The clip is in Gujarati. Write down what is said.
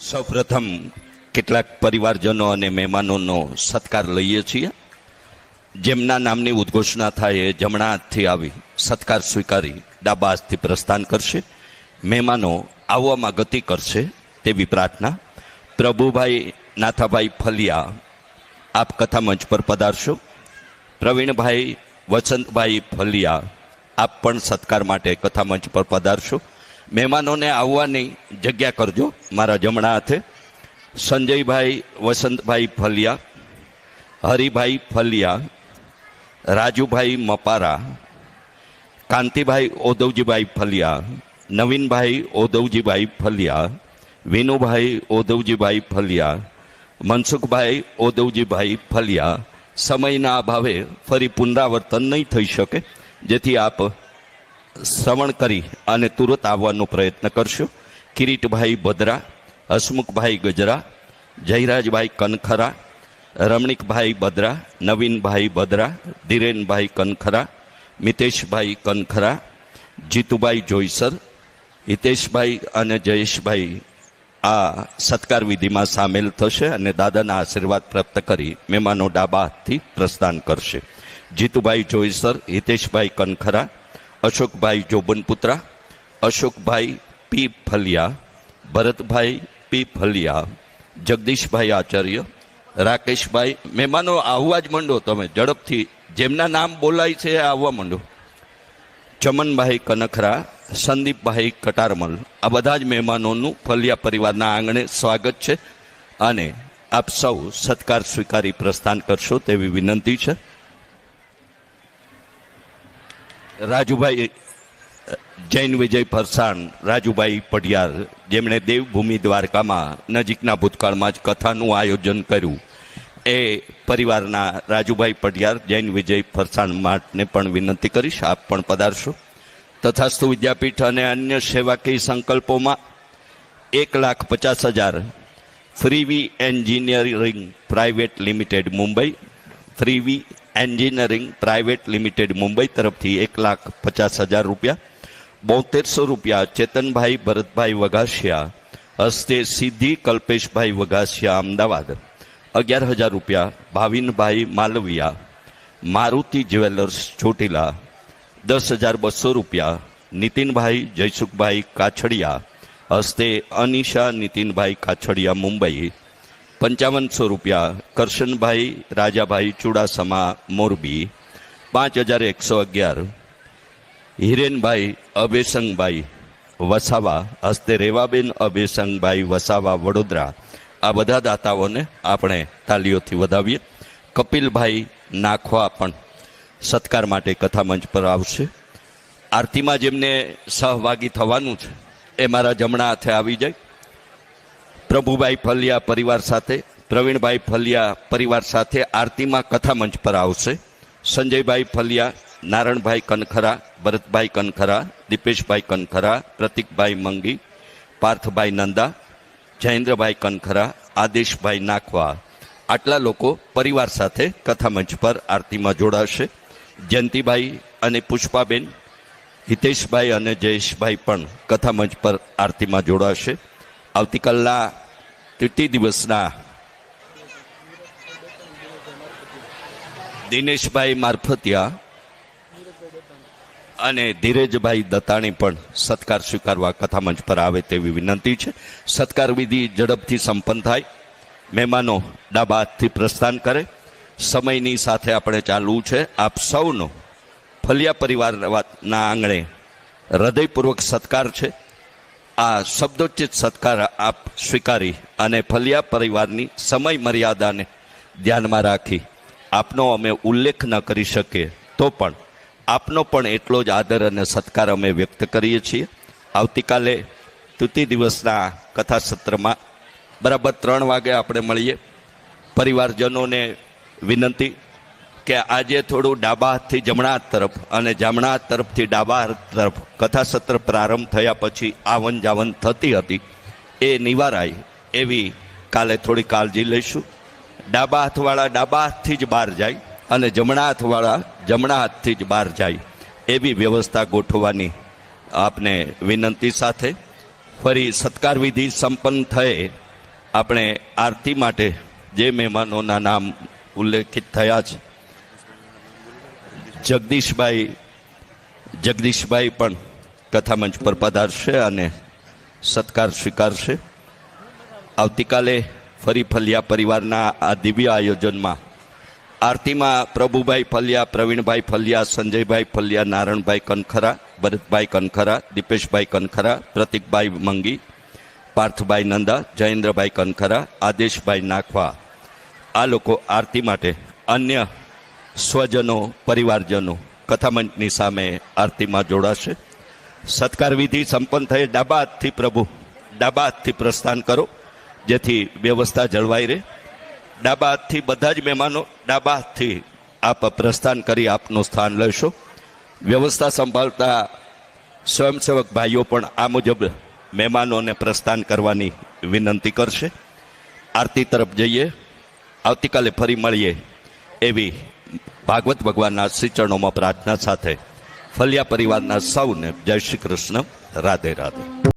સૌપ્રથમ કેટલાક પરિવારજનો અને મહેમાનોનો સત્કાર લઈએ છીએ. જેમના નામની ઉદ્ઘોષણા થાય એ જમણા હાથથી આવી સત્કાર સ્વીકારી ડાબા હાથથી પ્રસ્થાન કરશે. મહેમાનો આવવામાં ગતિ કરશે તેવી પ્રાર્થના. પ્રભુભાઈ નાથાભાઈ ફલિયા, આપ કથા મંચ પર પધારશો. પ્રવીણભાઈ વસંતભાઈ ફલિયા, આપ પણ સત્કાર માટે કથા મંચ પર પધારશો. મહેમાનોને આવવાની જગ્યા કરજો મારા જમણા હાથે. સંજયભાઈ વસંતભાઈ ફલિયા, હરિભાઈ ફલિયા, રાજુભાઈ મપારા, કાંતિભાઈ ઓદવજીભાઈ ફલિયા, નવીનભાઈ ઓદવજીભાઈ ફલિયા, વિનુભાઈ ઓદવજીભાઈ ફલિયા, મનસુખભાઈ ઓદવજીભાઈ ફલિયા. સમયના અભાવે ફરી પુનરાવર્તન નહીં થઈ શકે, જેથી આપ શ્રવણ કરી અને તુરત આવવાનો પ્રયત્ન કરશો. કિરીટભાઈ ભદ્રા, હસમુખભાઈ ગજરા, જયરાજભાઈ કનખરા, રમણીકભાઈ બદરા, નવીનભાઈ બદરા, ધીરેનભાઈ કનખરા, મિતેશભાઈ કનખરા, જીતુભાઈ જોઈસર, હિતેશભાઈ અને જયેશભાઈ આ સત્કાર વિધિમાં સામેલ થશે અને દાદાના આશીર્વાદ પ્રાપ્ત કરી મહેમાનો ડાબા હાથથી પ્રસ્થાન કરશે. જીતુભાઈ જોઈસર, હિતેશભાઈ કનખરા, અશોકભાઈ જોબનપુત્રા, અશોકભાઈ પી ફલિયા, ભરતભાઈ પી ફલિયા, જગદીશભાઈ આચાર્ય, રાકેશભાઈ. મહેમાનો આવવા જ માંડો, તમે ઝડપથી જેમના નામ બોલાય છે આવવા માંડો. ચમનભાઈ કનખરા, સંદીપભાઈ કટારમલ, આ બધા જ મહેમાનોનું ફલિયા પરિવારના આંગણે સ્વાગત છે અને આપ સૌ સત્કાર સ્વીકારી પ્રસ્થાન કરશો તેવી વિનંતી છે. રાજુભાઈ જૈન વિજય ફરસાણ, રાજુભાઈ પઢિયાર, જેમણે દેવભૂમિ દ્વારકામાં નજીકના ભૂતકાળમાં જ કથાનું આયોજન કર્યું, એ પરિવારના રાજુભાઈ પઢિયાર, જૈન વિજય ફરસાણ માટને પણ વિનંતી કરીશ આપ પણ પધારશો. તથાસ્તુ વિદ્યાપીઠ અને અન્ય સેવાકીય સંકલ્પોમાં 1,50,000 ફ્રીવી એન્જિનિયરિંગ પ્રાઇવેટ લિમિટેડ મુંબઈ, ફ્રીવી એન્જિનિયરિંગ પ્રાઇવેટ લિમિટેડ મુંબઈ તરફથી 1,50,000 રૂપિયા. 7200 રૂપિયા ચેતનભાઈ ભરતભાઈ વઘાસિયા હસ્તે સિદ્ધિ કલ્પેશભાઈ વઘાસિયા અમદાવાદ. 11,000 રૂપિયા ભાવિનભાઈ માલવિયા, મારુતિ જ્વેલર્સ ચોટીલા. 10,200 રૂપિયા નીતિનભાઈ જયસુખભાઈ કાછડિયા હસ્તે અનિશા નીતિનભાઈ કાછડિયા મુંબઈ. 5500 રૂપિયા કરશનભાઈ રાજાભાઈ ચુડાસમા મોરબી. 5,111 હિરેનભાઈ અભેસંગભાઈ વસાવા હસ્તે રેવાબેન અભેસંગભાઈ વસાવા વડોદરા. આ બધા દાતાઓને આપણે તાલીઓથી વધાવીએ. કપિલભાઈ નાખવા પણ સત્કાર માટે કથા મંચ પર આવશે. આરતીમાં જેમને સહભાગી થવાનું છે એ મારા જમણા હાથે આવી જાય. પ્રભુભાઈ ફલિયા પરિવાર સાથે, પ્રવીણભાઈ ફલિયા પરિવાર સાથે આરતીમાં કથા મંચ પર આવશે. સંજયભાઈ ફલિયા, નારણભાઈ કનખરા, ભરતભાઈ કનખરા, દીપેશભાઈ કનખરા, પ્રતિકભાઈ મંગી, પાર્થભાઈ નંદા, જયેન્દ્રભાઈ કનખરા, આદેશભાઈ નાખવા, આટલા લોકો પરિવાર સાથે કથા મંચ પર આરતીમાં જોડાશે. જયંતિભાઈ અને પુષ્પાબેન, હિતેશભાઈ અને જયેશભાઈ પણ કથા મંચ પર આરતીમાં જોડાશે. આવતીકાલના તૃતીય દિવસના દિનેશભાઈ મારફતિયા અને ધીરેજભાઈ દત્તાણી પણ સત્કાર સ્વીકારવા કથા મંચ પર આવે તેવી વિનંતી છે. સત્કાર વિધિ ઝડપથી સંપન્ન થાય, મહેમાનો ડાબા હાથથી પ્રસ્થાન કરે. સમયની સાથે આપણે ચાલવું છે. આપ સૌનો ફલિયા પરિવારના આંગણે હૃદયપૂર્વક સત્કાર છે. આ શબ્દોચિત સત્કાર આપ સ્વીકારી અને ફલિયા પરિવારની સમય મર્યાદાને ધ્યાનમાં રાખી આપનો અમે ઉલ્લેખ ન કરી શકીએ તો પણ આપનો પણ એટલો જ આદર અને સત્કાર અમે વ્યક્ત કરીએ છીએ. આવતીકાલે તૃતીય દિવસના કથા સત્રમાં બરાબર 3 વાગે આપણે મળીએ. પરિવારજનોને વિનંતી કે આજે થોડું ડાબા હાથથી જમણા હાથ તરફ અને જમણા હાથ તરફથી ડાબા હાથ તરફ કથા સત્ર પ્રારંભ થયા પછી આવન જાવન થતી હતી, એ નિવારાય એવી કાલે થોડી કાળજી લઈશું. ડાબા હાથવાળા ડાબા હાથથી જ બહાર જાય અને જમણા હાથવાળા જમણા હાથથી જ બહાર જાય એવી વ્યવસ્થા ગોઠવવાની આપને વિનંતી સાથે ફરી સત્કાર વિધિ સંપન્ન થયે આપણે આરતી માટે જે મહેમાનોના નામ ઉલ્લેખિત થયા છે, જગદીશભાઈ પણ કથામંચ પર પધારશે અને સત્કાર સ્વીકારશે. આવતીકાલે ફરી ફલિયા પરિવારના આ દિવ્ય આયોજનમાં આરતીમાં પ્રભુભાઈ ફલિયા, પ્રવીણભાઈ ફલિયા, સંજયભાઈ ફલિયા, નારણભાઈ કનખરા, ભરતભાઈ કનખરા, દીપેશભાઈ કનખરા, પ્રતિકભાઈ મંગી, પાર્થભાઈ નંદા, જયેન્દ્રભાઈ કનખરા, આદેશભાઈ નાખવા, આ લોકો આરતી માટે અન્ય સ્વજનો, પરિવારજનો કથામંચની સામે આરતીમાં જોડાશે. સત્કાર વિધિ સંપન્ન થઈ ડાબા હાથથી પ્રભુ ડાબા હાથથી પ્રસ્થાન કરો, જેથી વ્યવસ્થા જળવાઈ રહે. ડાબા હાથથી બધા જ મહેમાનો ડાબા હાથથી આપ પ્રસ્થાન કરી આપનું સ્થાન લેશો. વ્યવસ્થા સંભાળતા સ્વયંસેવક ભાઈઓ પણ આ મુજબ મહેમાનોને પ્રસ્થાન કરવાની વિનંતી કરશે. આરતી તરફ જઈએ. આવતીકાલે ફરી મળીએ એવી ભાગવત ભગવાનના શ્રી ચરણોમાં પ્રાર્થના સાથે ફલિયા પરિવારના સૌને જય શ્રી કૃષ્ણ. રાધે રાધે.